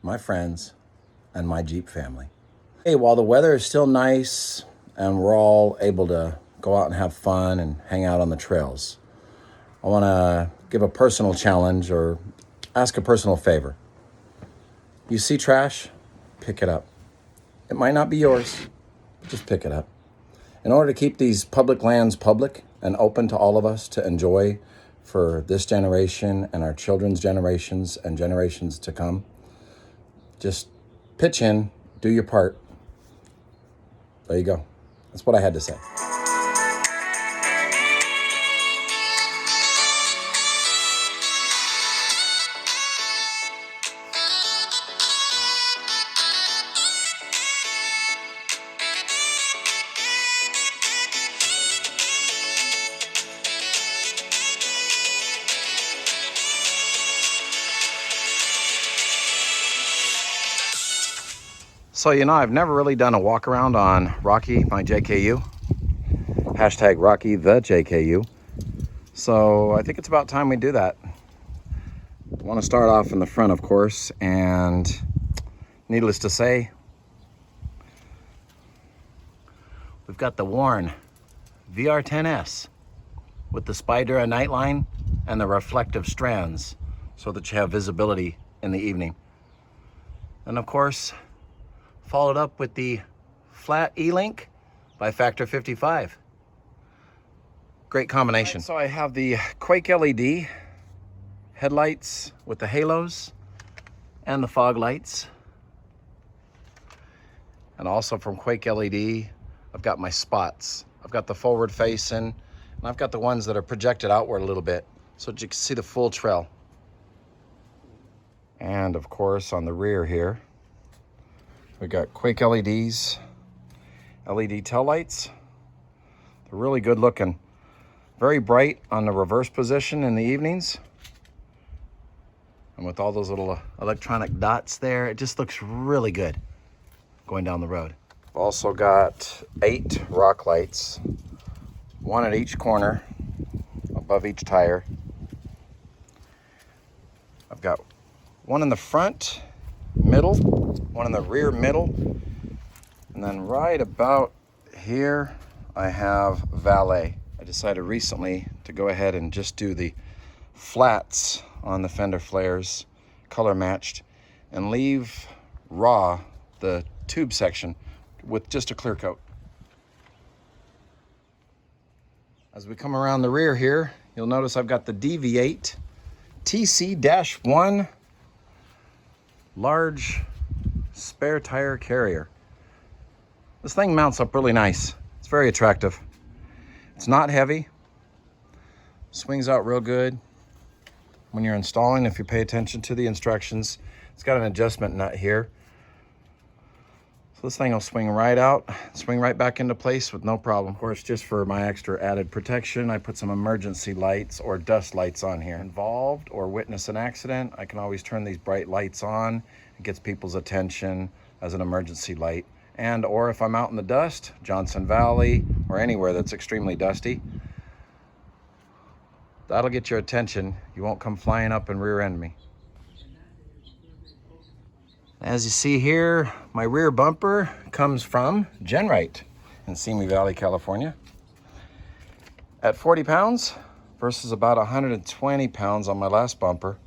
my friends, and my Jeep family. Hey, while the weather is still nice and we're all able to go out and have fun and hang out on the trails, I want to give a personal challenge or ask a personal favor. You see trash? Pick it up. It might not be yours, but just pick it up. In order to keep these public lands public and open to all of us to enjoy for this generation and our children's generations and generations to come, just pitch in, do your part. There you go. That's what I had to say. So, I've never really done a walk around on Rockie, my JKU. Hashtag Rockie the JKU. So I think it's about time we do that. I want to start off in the front, of course, and needless to say, we've got the Warn VR10S with the spider and nightline and the reflective strands so that you have visibility in the evening. And of course, followed up with the flat E-Link by factor 55. Great combination. Right, so I have the Quake LED headlights with the halos and the fog lights. And also from Quake LED, I've got my spots. I've got the forward facing, and I've got the ones that are projected outward a little bit so that you can see the full trail. And of course on the rear here, we got Quake LEDs, LED tail lights. They're really good looking. Very bright on the reverse position in the evenings. And with all those little electronic dots there, it just looks really good going down the road. I've also got 8 rock lights, 1 at each corner, above each tire. I've got 1 in the front, middle, 1 in the rear middle, and then right about here I have valet. I decided recently to go ahead and just do the flats on the fender flares, color matched, and leave raw the tube section with just a clear coat. As we come around the rear here, you'll notice I've got the DV8 TC-1 large spare tire carrier. This thing mounts up really nice. It's very attractive. It's not heavy. Swings out real good. When you're installing, if you pay attention to the instructions, it's got an adjustment nut here. So this thing will swing right out, swing right back into place with no problem. Of course, just for my extra added protection, I put some emergency lights or dust lights on here. Involved or witness an accident, I can always turn these bright lights on. It gets people's attention as an emergency light. And or if I'm out in the dust, Johnson Valley, or anywhere that's extremely dusty, that'll get your attention. You won't come flying up and rear end me. As you see here, my rear bumper comes from Genrite in Simi Valley, California. At 40 pounds versus about 120 pounds on my last bumper.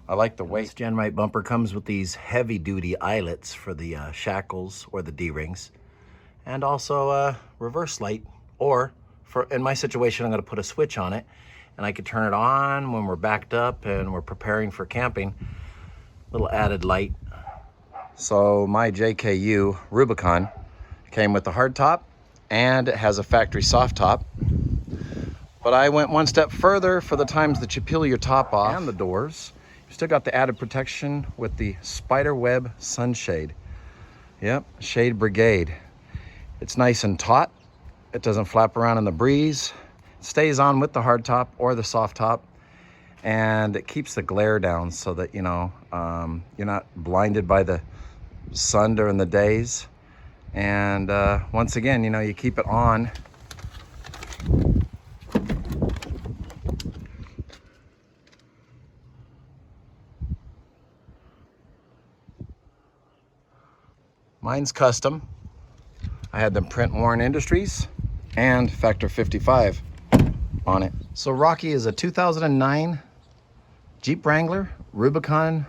I like the weight. This Genrite bumper comes with these heavy duty eyelets for the shackles or the D-rings. And also a reverse light, or in my situation, I'm gonna put a switch on it and I could turn it on when we're backed up and we're preparing for camping. Little added light. So my JKU Rubicon came with the hard top and it has a factory soft top. But I went one step further for the times that you peel your top off and the doors. You still got the added protection with the spider web sunshade. Yep, Shade Brigade. It's nice and taut. It doesn't flap around in the breeze. It stays on with the hard top or the soft top. And it keeps the glare down so that, you're not blinded by the sun during the days. And once again, you keep it on. Mine's custom. I had them print Warren Industries and Factor 55 on it. So Rockie is a 2009 Jeep Wrangler Rubicon,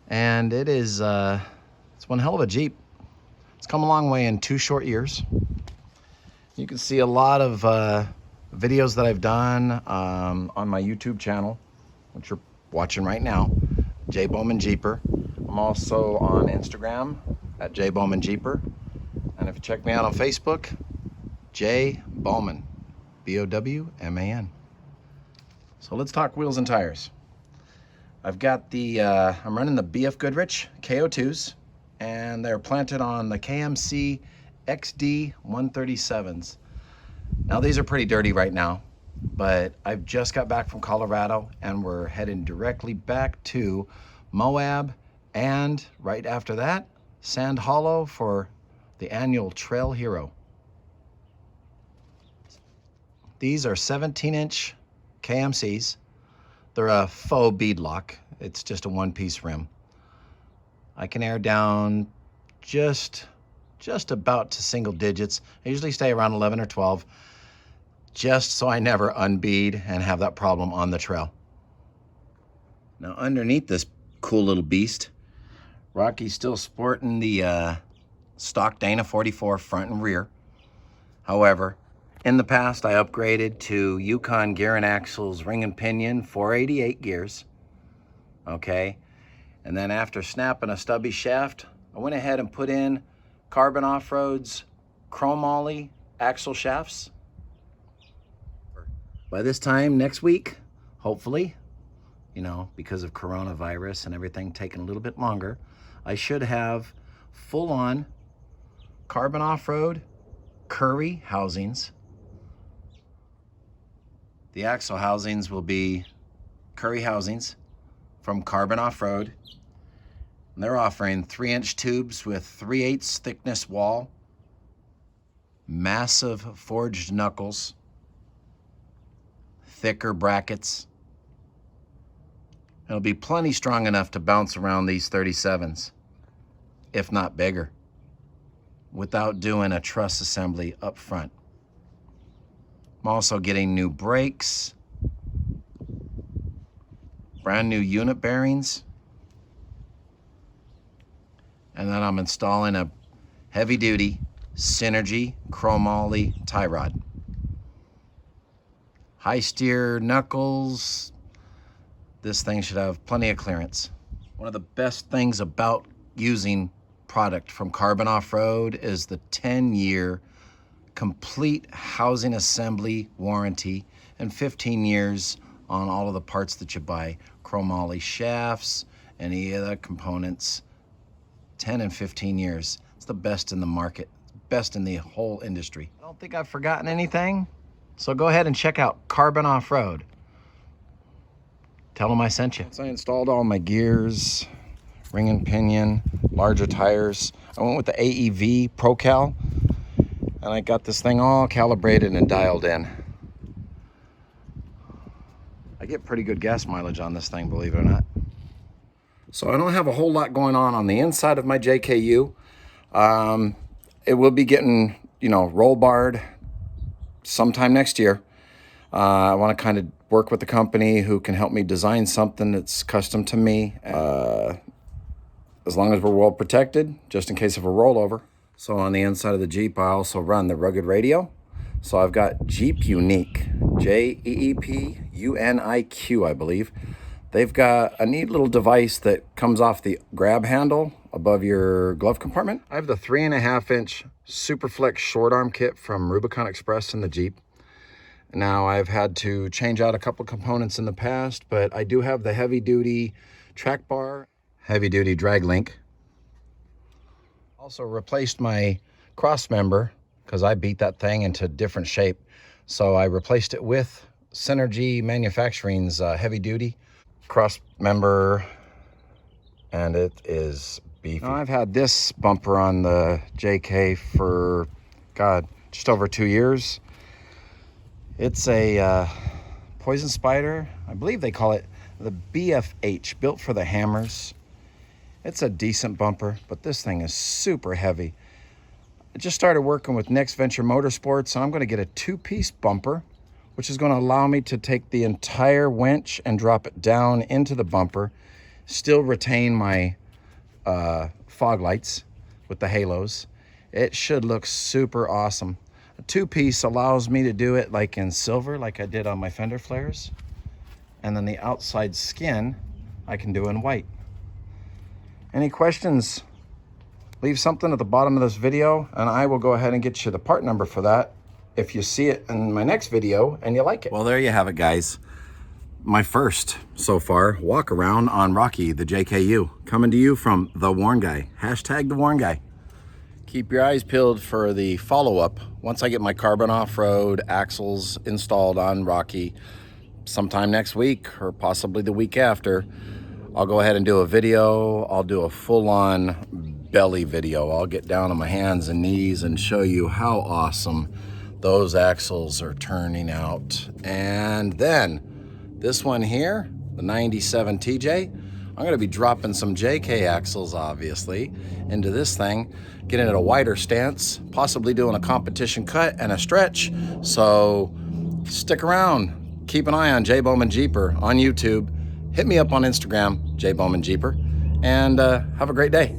and it is it's one hell of a Jeep. It's come a long way in 2 short years. You can see a lot of videos that I've done on my YouTube channel, which you're watching right now, Jaybowmanjeeper. I'm also on Instagram at Jaybowmanjeeper. And if you check me out on Facebook, J Bowman, B-O-W-M-A-N. So let's talk wheels and tires. I've got the, I'm running the BF Goodrich KO2s, and they're planted on the KMC XD 137s. Now these are pretty dirty right now, but I've just got back from Colorado and we're heading directly back to Moab, and right after that, Sand Hollow for the annual Trail Hero. These are 17-inch KMCs. They're a faux beadlock. It's just a one-piece rim. I can air down just about to single digits. I usually stay around 11 or 12, just so I never unbead and have that problem on the trail. Now underneath this cool little beast, Rockie's still sporting the stock Dana 44 front and rear. However, in the past I upgraded to Yukon Gear and Axles ring and pinion 488 gears. Okay, and then after snapping a stubby shaft, I went ahead and put in Carbon Off-Road's chromoly axle shafts. By this time next week, hopefully, you know, because of coronavirus and everything taking a little bit longer, I should have full-on Carbon Off-Road Curry housings. The axle housings will be Curry housings from Carbon Off-Road. They're offering 3-inch tubes with 3/8 thickness wall, massive forged knuckles, thicker brackets. It'll be plenty strong enough to bounce around these 37s, if not bigger, without doing a truss assembly up front. I'm also getting new brakes, brand new unit bearings, and then I'm installing a heavy-duty Synergy chromoly tie rod. High steer knuckles. This thing should have plenty of clearance. One of the best things about using product from Carbon Off-Road is the 10-year complete housing assembly warranty and 15 years on all of the parts that you buy. Chromoly shafts, any other components, 10 and 15 years. It's the best in the market, best in the whole industry. I don't think I've forgotten anything, so go ahead and check out Carbon Off-Road. Tell them I sent you. So I installed all my gears, ring and pinion, larger tires. I went with the AEV ProCal, and I got this thing all calibrated and dialed in. I get pretty good gas mileage on this thing, believe it or not. So I don't have a whole lot going on the inside of my JKU. It will be getting, you know, roll barred sometime next year. I want to kind of work with the company who can help me design something that's custom to me, as long as we're well protected, just in case of a rollover. So on the inside of the Jeep, I also run the rugged radio. So I've got Jeep Unique, Jeepuniq, I believe. They've got a neat little device that comes off the grab handle above your glove compartment. I have the 3.5-inch Superflex short arm kit from Rubicon Express in the Jeep. Now I've had to change out a couple components in the past, but I do have the heavy duty track bar, heavy duty drag link. Also replaced my cross member because I beat that thing into different shape. So I replaced it with Synergy Manufacturing's heavy duty cross member, and it is beefy. Now, I've had this bumper on the JK for, God, just over 2 years. It's a Poison Spider. I believe they call it the BFH, built for the hammers. It's a decent bumper, but this thing is super heavy. I just started working with Next Venture Motorsports, and I'm going to get a 2-piece bumper, which is going to allow me to take the entire winch and drop it down into the bumper, still retain my fog lights with the halos. It should look super awesome. A 2-piece allows me to do it like in silver, like I did on my fender flares. And then the outside skin, I can do in white. Any questions? Leave something at the bottom of this video, and I will go ahead and get you the part number for that if you see it in my next video and you like it. Well, there you have it, guys. My first, so far, walk around on Rockie, the JKU. Coming to you from The Warn Guy. Hashtag The Warn Guy. Keep your eyes peeled for the follow-up. Once I get my carbon off-road axles installed on Rockie, sometime next week or possibly the week after, I'll go ahead and do a video. I'll do a full-on belly video. I'll get down on my hands and knees and show you how awesome those axles are turning out. And then this one here, the 97 TJ, I'm going to be dropping some JK axles, obviously, into this thing, getting it a wider stance, possibly doing a competition cut and a stretch. So stick around. Keep an eye on Jaybowmanjeeper on YouTube. Hit me up on Instagram, Jaybowmanjeeper, and have a great day.